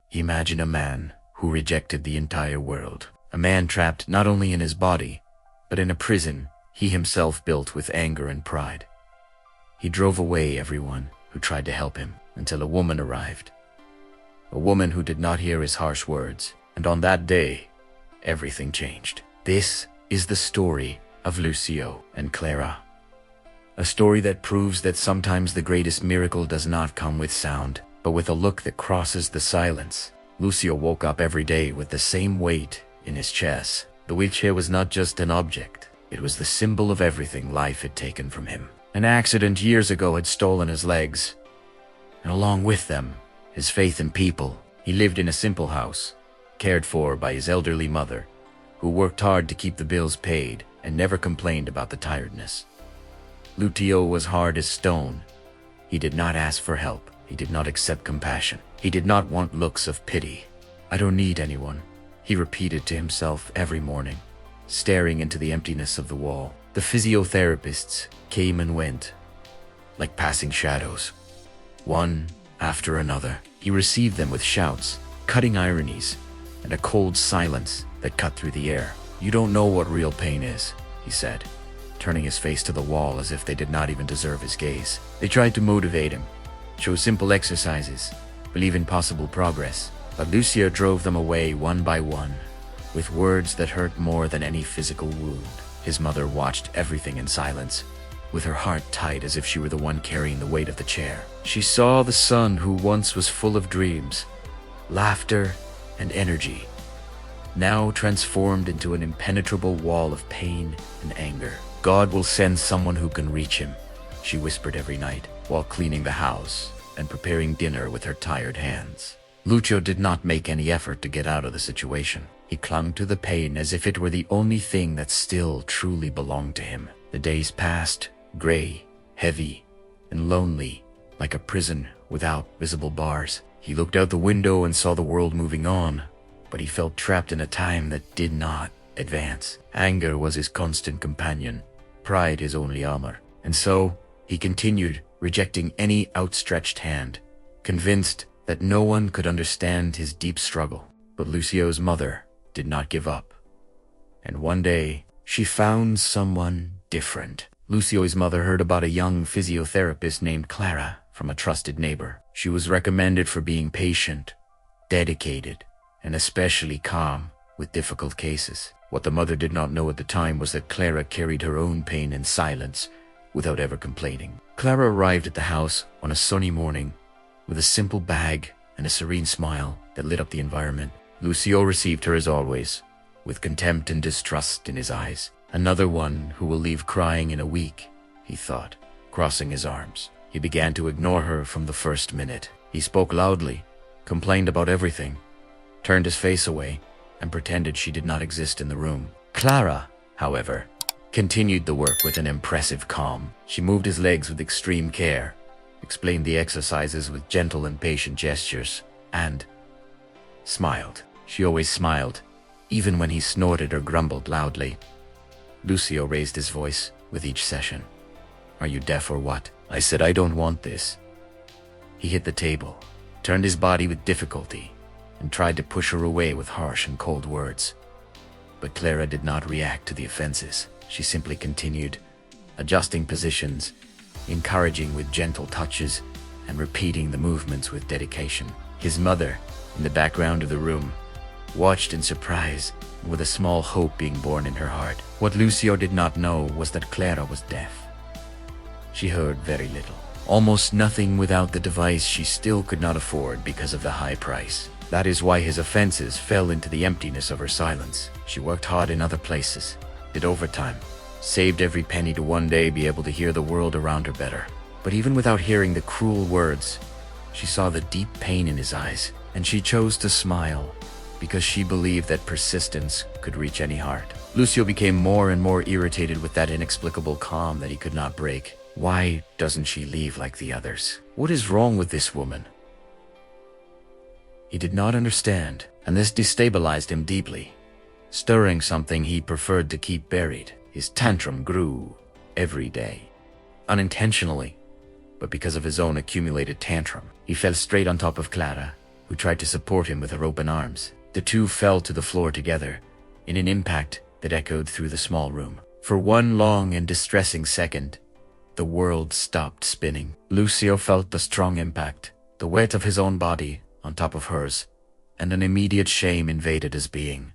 He imagined a man who rejected the entire world. A man trapped not only in his body, but in a prison he himself built with anger and pride. He drove away everyone who tried to help him until a woman arrived. A woman who did not hear his harsh words, and on that day, everything changed. This is the story of Lucio and Clara. A story that proves that sometimes the greatest miracle does not come with sound, but with a look that crosses the silence. Lucio woke up every day with the same weight in his chest. The wheelchair was not just an object, it was the symbol of everything life had taken from him. An accident years ago had stolen his legs, and along with them, his faith in people. He lived in a simple house, cared for by his elderly mother, who worked hard to keep the bills paid and never complained about the tiredness. Lucio was hard as stone. He did not ask for help. He did not accept compassion. He did not want looks of pity. "I don't need anyone," he repeated to himself every morning, staring into the emptiness of the wall. The physiotherapists came and went, like passing shadows, one after another. He received them with shouts, cutting ironies, and a cold silence that cut through the air. "You don't know what real pain is," he said, turning his face to the wall as if they did not even deserve his gaze. They tried to motivate him, show simple exercises, believe in possible progress, but Lucio drove them away one by one, with words that hurt more than any physical wound. His mother watched everything in silence, with her heart tight as if she were the one carrying the weight of the chair. She saw the son who once was full of dreams, laughter, and energy, now transformed into an impenetrable wall of pain and anger. "God will send someone who can reach him," she whispered every night, while cleaning the house and preparing dinner with her tired hands. Lucio did not make any effort to get out of the situation. He clung to the pain as if it were the only thing that still truly belonged to him. The days passed, gray, heavy, and lonely, like a prison without visible bars. He looked out the window and saw the world moving on, but he felt trapped in a time that did not advance. Anger was his constant companion, pride his only armor. And so, he continued, rejecting any outstretched hand, convinced that no one could understand his deep struggle. But Lucio's mother did not give up. And one day, she found someone different. Lucio's mother heard about a young physiotherapist named Clara from a trusted neighbor. She was recommended for being patient, dedicated, and especially calm with difficult cases. What the mother did not know at the time was that Clara carried her own pain in silence, without ever complaining. Clara arrived at the house on a sunny morning, with a simple bag and a serene smile that lit up the environment. Lucio received her as always, with contempt and distrust in his eyes. "Another one who will leave crying in a week," he thought, crossing his arms. He began to ignore her from the first minute. He spoke loudly, complained about everything, turned his face away, and pretended she did not exist in the room. Clara, however, continued the work with an impressive calm. She moved his legs with extreme care, explained the exercises with gentle and patient gestures, and smiled. She always smiled, even when he snorted or grumbled loudly. Lucio raised his voice with each session. "Are you deaf or what?" I said, "I don't want this." He hit the table, turned his body with difficulty, and tried to push her away with harsh and cold words. But Clara did not react to the offenses. She simply continued, adjusting positions, encouraging with gentle touches, and repeating the movements with dedication. His mother, in the background of the room, watched in surprise, with a small hope being born in her heart. What Lucio did not know was that Clara was deaf. She heard very little, almost nothing without the device she still could not afford because of the high price. That is why his offenses fell into the emptiness of her silence. She worked hard in other places, did overtime, saved every penny to one day be able to hear the world around her better. But even without hearing the cruel words, she saw the deep pain in his eyes, and she chose to smile because she believed that persistence could reach any heart. Lucio became more and more irritated with that inexplicable calm that he could not break. Why doesn't she leave like the others? What is wrong with this woman? He did not understand, and this destabilized him deeply, stirring something he preferred to keep buried. His tantrum grew every day, unintentionally, but because of his own accumulated tantrum. He fell straight on top of Clara, who tried to support him with her open arms. The two fell to the floor together, in an impact that echoed through the small room. For one long and distressing second, the world stopped spinning. Lucio felt the strong impact, the weight of his own body on top of hers, and an immediate shame invaded his being.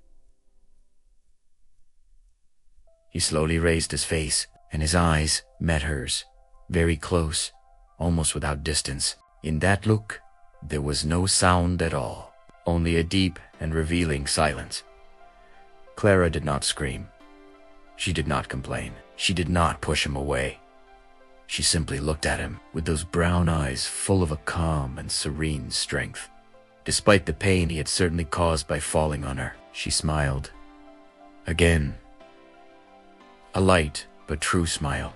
He slowly raised his face, and his eyes met hers, very close, almost without distance. In that look, there was no sound at all, only a deep and revealing silence. Clara did not scream. She did not complain. She did not push him away. She simply looked at him with those brown eyes full of a calm and serene strength. Despite the pain he had certainly caused by falling on her, she smiled. Again. A light but true smile.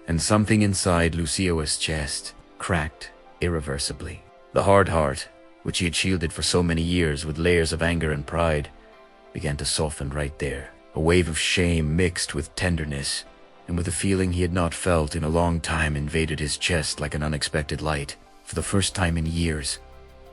And something inside Lucio's chest cracked irreversibly. The hard heart, which he had shielded for so many years with layers of anger and pride, began to soften right there. A wave of shame mixed with tenderness, and with a feeling he had not felt in a long time, invaded his chest like an unexpected light. For the first time in years,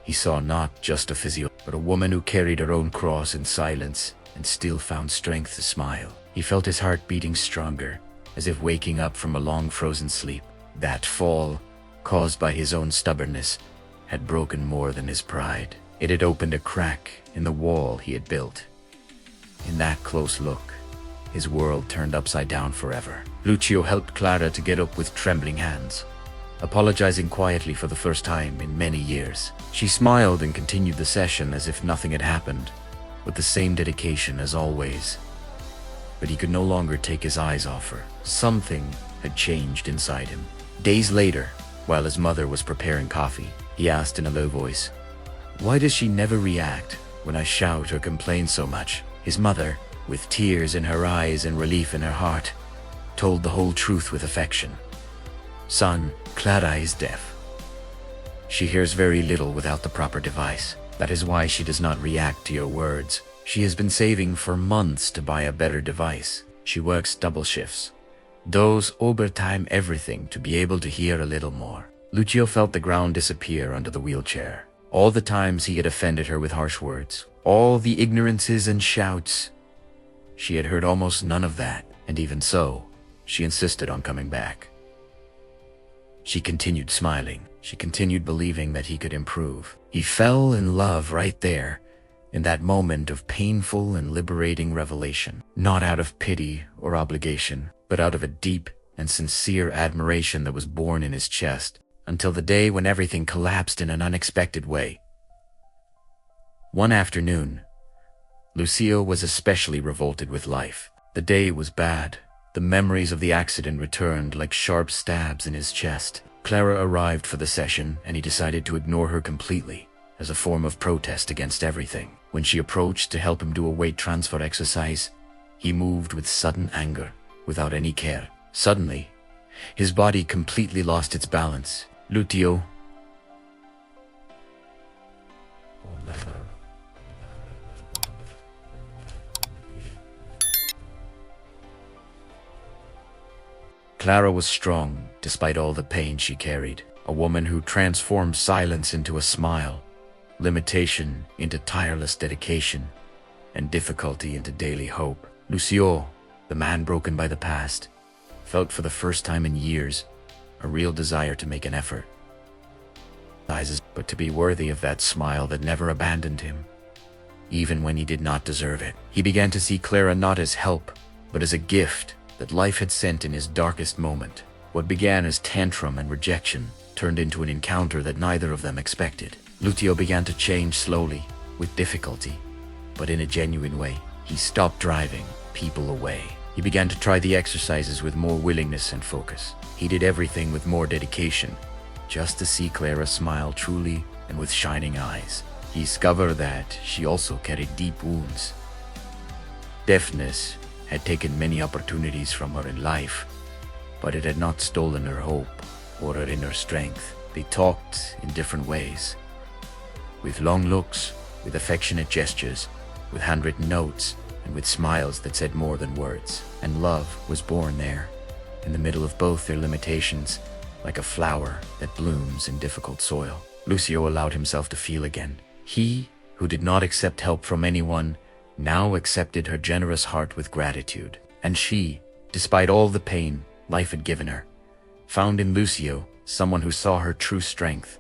he saw not just a physio, but a woman who carried her own cross in silence and still found strength to smile. He felt his heart beating stronger, as if waking up from a long frozen sleep. That fall, caused by his own stubbornness, had broken more than his pride. It had opened a crack in the wall he had built. In that close look, his world turned upside down forever. Lucio helped Clara to get up with trembling hands, apologizing quietly for the first time in many years. She smiled and continued the session as if nothing had happened, with the same dedication as always. But he could no longer take his eyes off her. Something had changed inside him. Days later, while his mother was preparing coffee, he asked in a low voice, "Why does she never react when I shout or complain so much?" His mother, with tears in her eyes and relief in her heart, told the whole truth with affection. "Son, Clara is deaf. She hears very little without the proper device. That is why she does not react to your words. She has been saving for months to buy a better device. She works double shifts, does overtime everything to be able to hear a little more." Lucio felt the ground disappear under the wheelchair. All the times he had offended her with harsh words, all the ignorances and shouts, she had heard almost none of that, and even so, she insisted on coming back. She continued smiling. She continued believing that he could improve. He fell in love right there, in that moment of painful and liberating revelation, not out of pity or obligation, but out of a deep and sincere admiration that was born in his chest, until the day when everything collapsed in an unexpected way. One afternoon, Lucio was especially revolted with life. The day was bad. The memories of the accident returned like sharp stabs in his chest. Clara arrived for the session, and he decided to ignore her completely, as a form of protest against everything. When she approached to help him do a weight transfer exercise, he moved with sudden anger, without any care. Suddenly, his body completely lost its balance. Lucio. Clara was strong, despite all the pain she carried. A woman who transformed silence into a smile, limitation into tireless dedication, and difficulty into daily hope. Lucio, the man broken by the past, felt for the first time in years a real desire to make an effort. But to be worthy of that smile that never abandoned him, even when he did not deserve it. He began to see Clara not as help, but as a gift that life had sent in his darkest moment. What began as tantrum and rejection turned into an encounter that neither of them expected. Lucio began to change slowly, with difficulty, but in a genuine way. He stopped driving people away. He began to try the exercises with more willingness and focus. He did everything with more dedication, just to see Clara smile truly and with shining eyes. He discovered that she also carried deep wounds. Deafness had taken many opportunities from her in life, but it had not stolen her hope or her inner strength. They talked in different ways, with long looks, with affectionate gestures, with handwritten notes, and with smiles that said more than words. And love was born there, in the middle of both their limitations, like a flower that blooms in difficult soil. Lucio allowed himself to feel again. He, who did not accept help from anyone, now accepted her generous heart with gratitude. And she, despite all the pain life had given her, found in Lucio someone who saw her true strength,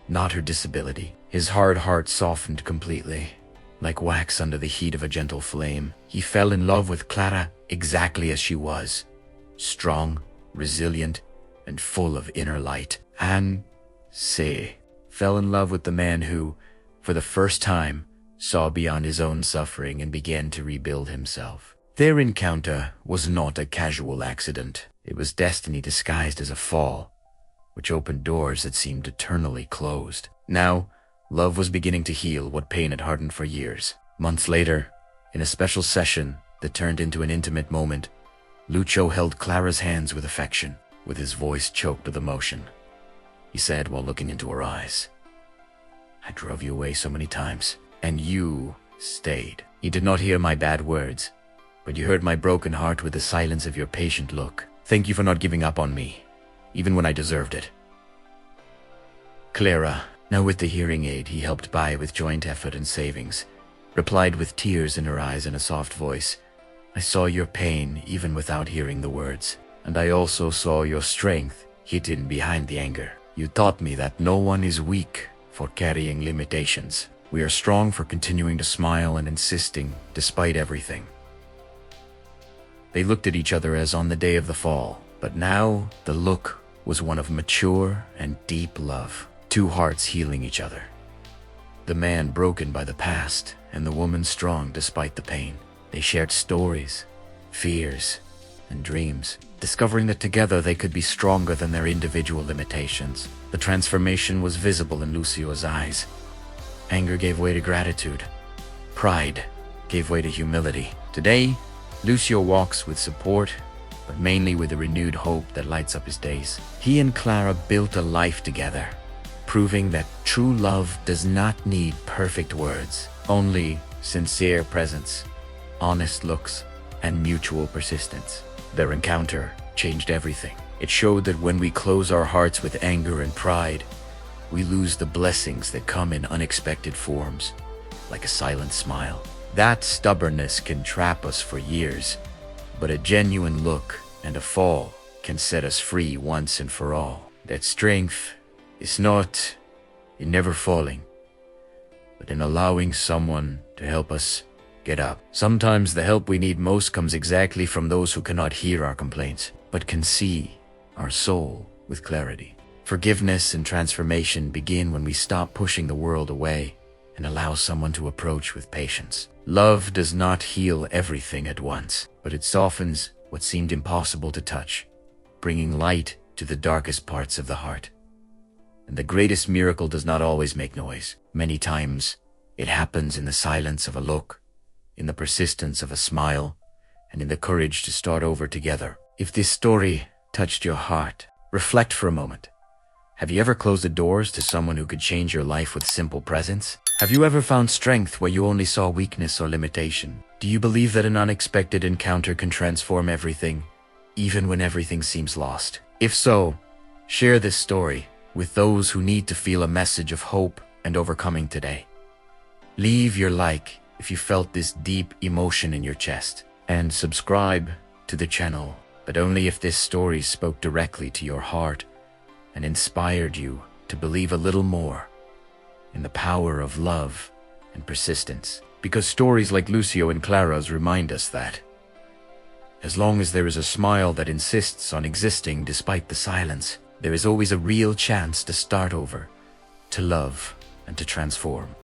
not her disability. His hard heart softened completely. Like wax under the heat of a gentle flame, he fell in love with Clara exactly as she was, strong, resilient, and full of inner light. And fell in love with the man who, for the first time, saw beyond his own suffering and began to rebuild himself. Their encounter was not a casual accident. It was destiny disguised as a fall, which opened doors that seemed eternally closed. Now, love was beginning to heal what pain had hardened for years. Months later, in a special session that turned into an intimate moment, Lucio held Clara's hands with affection, with his voice choked with emotion. He said while looking into her eyes, "I drove you away so many times, and you stayed. You did not hear my bad words, but you heard my broken heart with the silence of your patient look. Thank you for not giving up on me, even when I deserved it." Clara, now with the hearing aid he helped buy with joint effort and savings, replied with tears in her eyes and a soft voice, "I saw your pain even without hearing the words, and I also saw your strength hidden behind the anger. You taught me that no one is weak for carrying limitations. We are strong for continuing to smile and insisting despite everything." They looked at each other as on the day of the fall, but now the look was one of mature and deep love, two hearts healing each other. The man broken by the past, and the woman strong despite the pain. They shared stories, fears, and dreams, discovering that together they could be stronger than their individual limitations. The transformation was visible in Lucio's eyes. Anger gave way to gratitude. Pride gave way to humility. Today, Lucio walks with support, but mainly with a renewed hope that lights up his days. He and Clara built a life together, proving that true love does not need perfect words, only sincere presence, honest looks, and mutual persistence. Their encounter changed everything. It showed that when we close our hearts with anger and pride, we lose the blessings that come in unexpected forms, like a silent smile. That stubbornness can trap us for years, but a genuine look and a fall can set us free once and for all. That strength is not in never falling, but in allowing someone to help us get up. Sometimes the help we need most comes exactly from those who cannot hear our complaints, but can see our soul with clarity. Forgiveness and transformation begin when we stop pushing the world away and allow someone to approach with patience. Love does not heal everything at once, but it softens what seemed impossible to touch, bringing light to the darkest parts of the heart. And the greatest miracle does not always make noise. Many times, it happens in the silence of a look, in the persistence of a smile, and in the courage to start over together. If this story touched your heart, reflect for a moment. Have you ever closed the doors to someone who could change your life with simple presence? Have you ever found strength where you only saw weakness or limitation? Do you believe that an unexpected encounter can transform everything, even when everything seems lost? If so, share this story with those who need to feel a message of hope and overcoming today. Leave your like if you felt this deep emotion in your chest, and subscribe to the channel, but only if this story spoke directly to your heart and inspired you to believe a little more in the power of love and persistence. Because stories like Lucio and Clara's remind us that as long as there is a smile that insists on existing despite the silence, there is always a real chance to start over, to love, and to transform.